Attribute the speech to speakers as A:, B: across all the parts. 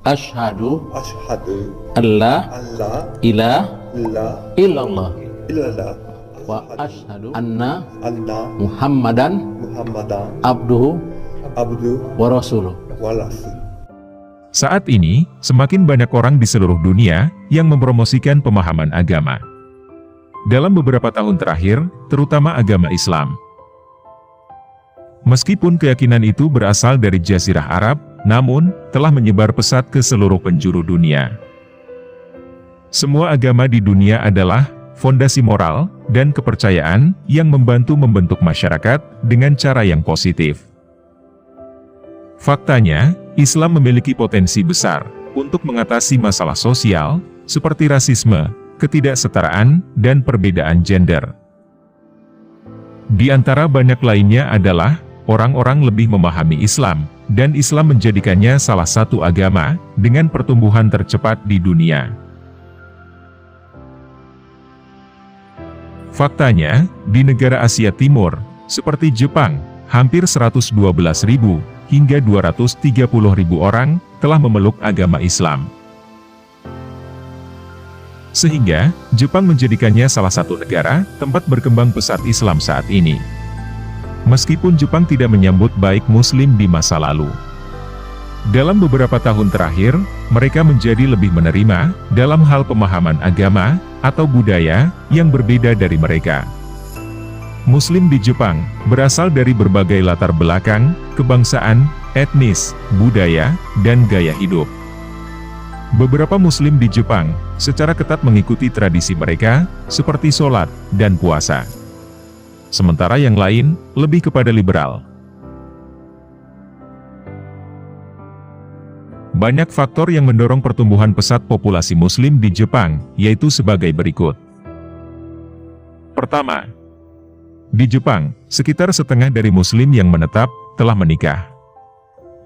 A: Asyhadu
B: Asyhadu
A: alla
B: alla
A: ilaha illallah
B: illallah
A: wa asyhadu anna
B: anna
A: Muhammadan
B: Muhammadan
A: abduhu
B: abdu
A: wa rasuluh.
B: wa rasul.
C: Saat ini, semakin banyak orang di seluruh dunia yang mempromosikan pemahaman agama. Dalam beberapa tahun terakhir, terutama agama Islam. Meskipun keyakinan itu berasal dari Jazirah Arab, namun telah menyebar pesat ke seluruh penjuru dunia. Semua agama di dunia adalah fondasi moral dan kepercayaan yang membantu membentuk masyarakat dengan cara yang positif. Faktanya, Islam memiliki potensi besar untuk mengatasi masalah sosial seperti rasisme, ketidaksetaraan, dan perbedaan gender. Di antara banyak lainnya adalah orang-orang lebih memahami Islam, dan Islam menjadikannya salah satu agama dengan pertumbuhan tercepat di dunia. Faktanya, di negara Asia Timur, seperti Jepang, hampir 112.000 hingga 230.000 orang telah memeluk agama Islam. Sehingga, Jepang menjadikannya salah satu negara tempat berkembang pesat Islam saat ini. Meskipun Jepang tidak menyambut baik Muslim di masa lalu. Dalam beberapa tahun terakhir, mereka menjadi lebih menerima dalam hal pemahaman agama atau budaya yang berbeda dari mereka. Muslim di Jepang berasal dari berbagai latar belakang, kebangsaan, etnis, budaya, dan gaya hidup. Beberapa Muslim di Jepang secara ketat mengikuti tradisi mereka, seperti sholat dan puasa. Sementara yang lain lebih kepada liberal. Banyak faktor yang mendorong pertumbuhan pesat populasi Muslim di Jepang, yaitu sebagai berikut. Pertama, di Jepang, sekitar setengah dari Muslim yang menetap telah menikah.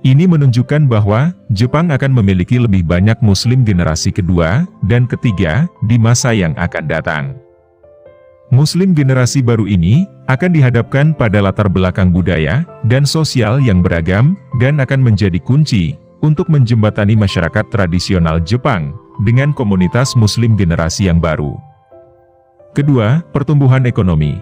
C: Ini menunjukkan bahwa Jepang akan memiliki lebih banyak Muslim generasi kedua dan ketiga di masa yang akan datang. Muslim generasi baru ini akan dihadapkan pada latar belakang budaya dan sosial yang beragam dan akan menjadi kunci untuk menjembatani masyarakat tradisional Jepang dengan komunitas Muslim generasi yang baru. Kedua, pertumbuhan ekonomi.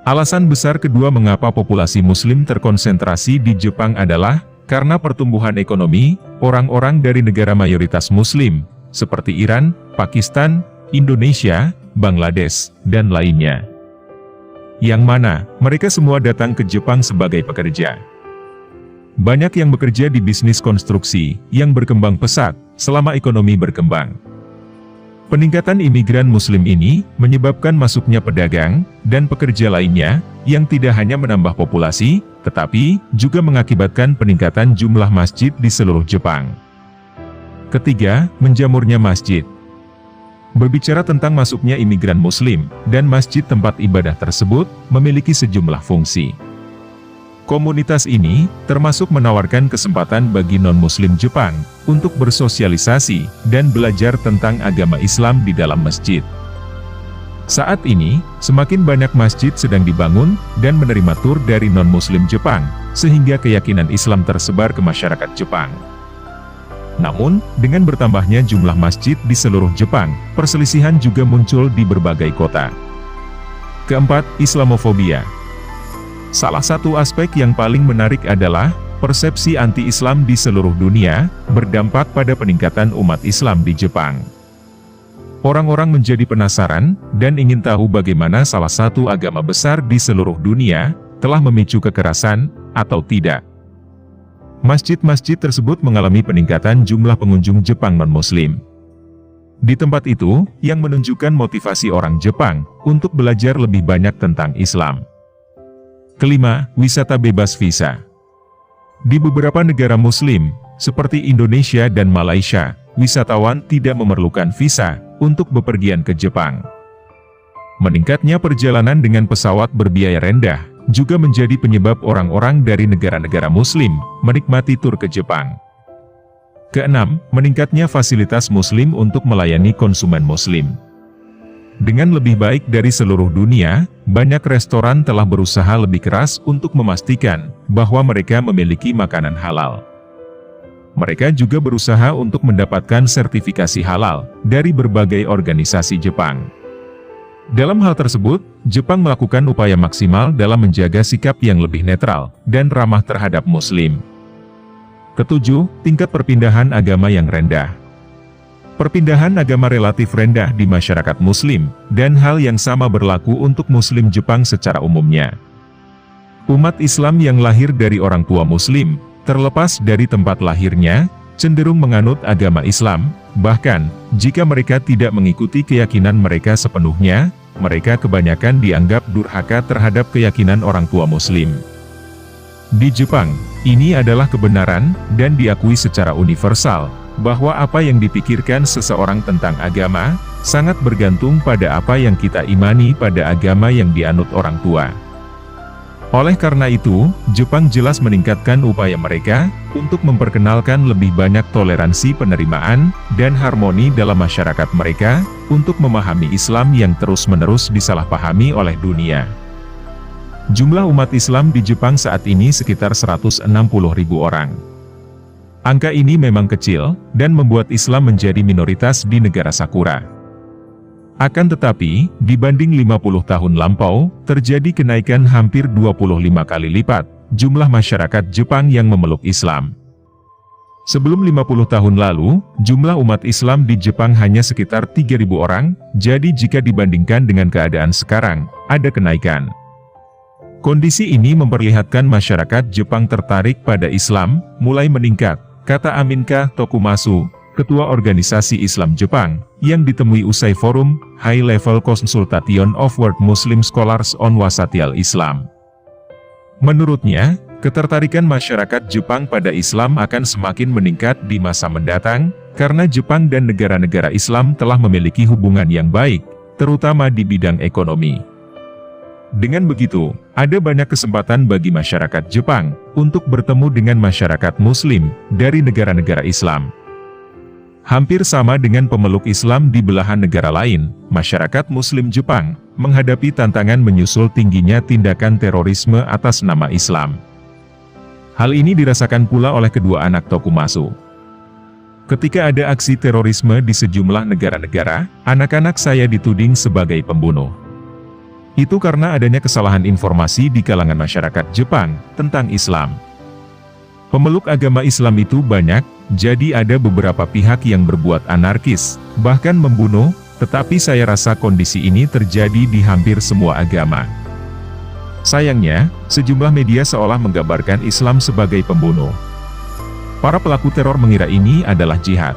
C: Alasan besar kedua mengapa populasi Muslim terkonsentrasi di Jepang adalah karena pertumbuhan ekonomi orang-orang dari negara mayoritas Muslim, seperti Iran, Pakistan, Indonesia, Bangladesh, dan lainnya. Yang mana, mereka semua datang ke Jepang sebagai pekerja. Banyak yang bekerja di bisnis konstruksi, yang berkembang pesat, selama ekonomi berkembang. Peningkatan imigran Muslim ini, menyebabkan masuknya pedagang, dan pekerja lainnya, yang tidak hanya menambah populasi, tetapi, juga mengakibatkan peningkatan jumlah masjid di seluruh Jepang. Ketiga, menjamurnya masjid. Berbicara tentang masuknya imigran Muslim, dan masjid tempat ibadah tersebut, memiliki sejumlah fungsi. Komunitas ini, termasuk menawarkan kesempatan bagi non-Muslim Jepang, untuk bersosialisasi, dan belajar tentang agama Islam di dalam masjid. Saat ini, semakin banyak masjid sedang dibangun, dan menerima tur dari non-Muslim Jepang, sehingga keyakinan Islam tersebar ke masyarakat Jepang. Namun, dengan bertambahnya jumlah masjid di seluruh Jepang, perselisihan juga muncul di berbagai kota. Keempat, Islamofobia. Salah satu aspek yang paling menarik adalah, persepsi anti-Islam di seluruh dunia, berdampak pada peningkatan umat Islam di Jepang. Orang-orang menjadi penasaran, dan ingin tahu bagaimana salah satu agama besar di seluruh dunia, telah memicu kekerasan, atau tidak. Masjid-masjid tersebut mengalami peningkatan jumlah pengunjung Jepang non-Muslim. Di tempat itu, yang menunjukkan motivasi orang Jepang untuk belajar lebih banyak tentang Islam. Kelima, wisata bebas visa. Di beberapa negara Muslim, seperti Indonesia dan Malaysia, wisatawan tidak memerlukan visa untuk bepergian ke Jepang. Meningkatnya perjalanan dengan pesawat berbiaya rendah juga menjadi penyebab orang-orang dari negara-negara Muslim menikmati tur ke Jepang. Keenam, meningkatnya fasilitas Muslim untuk melayani konsumen Muslim. Dengan lebih baik dari seluruh dunia, banyak restoran telah berusaha lebih keras untuk memastikan bahwa mereka memiliki makanan halal. mereka juga berusaha untuk mendapatkan sertifikasi halal dari berbagai organisasi Jepang. Dalam hal tersebut, Jepang melakukan upaya maksimal dalam menjaga sikap yang lebih netral dan ramah terhadap Muslim. Ketujuh, tingkat perpindahan agama yang rendah. Perpindahan agama relatif rendah di masyarakat Muslim, dan hal yang sama berlaku untuk Muslim Jepang secara umumnya. Umat Islam yang lahir dari orang tua Muslim, terlepas dari tempat lahirnya, cenderung menganut agama Islam, bahkan, jika mereka tidak mengikuti keyakinan mereka sepenuhnya, mereka kebanyakan dianggap durhaka terhadap keyakinan orang tua Muslim. Di Jepang, ini adalah kebenaran, dan diakui secara universal, bahwa apa yang dipikirkan seseorang tentang agama, sangat bergantung pada apa yang kita imani pada agama yang dianut orang tua. Oleh karena itu, Jepang jelas meningkatkan upaya mereka, untuk memperkenalkan lebih banyak toleransi penerimaan, dan harmoni dalam masyarakat mereka, untuk memahami Islam yang terus-menerus disalahpahami oleh dunia. Jumlah umat Islam di Jepang saat ini sekitar 160.000 orang. Angka ini memang kecil, dan membuat Islam menjadi minoritas di negara Sakura. Akan tetapi, dibanding 50 tahun lampau, terjadi kenaikan hampir 25 kali lipat, jumlah masyarakat Jepang yang memeluk Islam. Sebelum 50 tahun lalu, jumlah umat Islam di Jepang hanya sekitar 3.000 orang, jadi jika dibandingkan dengan keadaan sekarang, ada kenaikan. Kondisi ini memperlihatkan masyarakat Jepang tertarik pada Islam, mulai meningkat, kata Aminka Tokumasu, Ketua Organisasi Islam Jepang, yang ditemui usai forum High Level Consultation of World Muslim Scholars on Wasatiyal Islam. Menurutnya, ketertarikan masyarakat Jepang pada Islam akan semakin meningkat di masa mendatang, karena Jepang dan negara-negara Islam telah memiliki hubungan yang baik, terutama di bidang ekonomi. Dengan begitu, ada banyak kesempatan bagi masyarakat Jepang untuk bertemu dengan masyarakat Muslim dari negara-negara Islam. Hampir sama dengan pemeluk Islam di belahan negara lain, masyarakat Muslim Jepang menghadapi tantangan menyusul tingginya tindakan terorisme atas nama Islam. Hal ini dirasakan pula oleh kedua anak Tokumasu. Ketika ada aksi terorisme di sejumlah negara-negara, anak-anak saya dituding sebagai pembunuh. Itu karena adanya kesalahan informasi di kalangan masyarakat Jepang tentang Islam. Pemeluk agama Islam itu banyak, jadi ada beberapa pihak yang berbuat anarkis, bahkan membunuh, tetapi saya rasa kondisi ini terjadi di hampir semua agama. Sayangnya, sejumlah media seolah menggambarkan Islam sebagai pembunuh. Para pelaku teror mengira ini adalah jihad.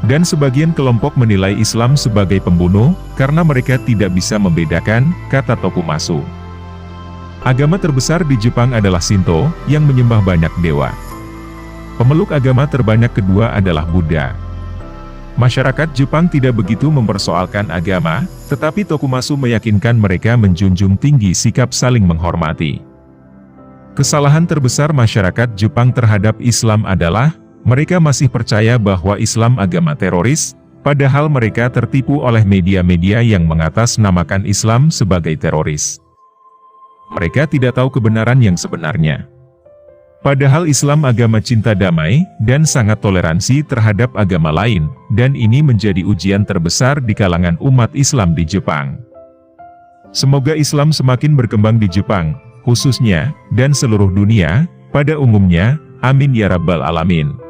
C: Dan sebagian kelompok menilai Islam sebagai pembunuh, karena mereka tidak bisa membedakan, kata Tokumasu. Agama terbesar di Jepang adalah Shinto, yang menyembah banyak dewa. Pemeluk agama terbanyak kedua adalah Buddha. Masyarakat Jepang tidak begitu mempersoalkan agama, tetapi Tokumasu meyakinkan mereka menjunjung tinggi sikap saling menghormati. Kesalahan terbesar masyarakat Jepang terhadap Islam adalah, mereka masih percaya bahwa Islam agama teroris, padahal mereka tertipu oleh media-media yang mengatasnamakan Islam sebagai teroris. Mereka tidak tahu kebenaran yang sebenarnya. Padahal Islam agama cinta damai, dan sangat toleransi terhadap agama lain, dan ini menjadi ujian terbesar di kalangan umat Islam di Jepang. Semoga Islam semakin berkembang di Jepang, khususnya, dan seluruh dunia, pada umumnya, amin ya rabbal alamin.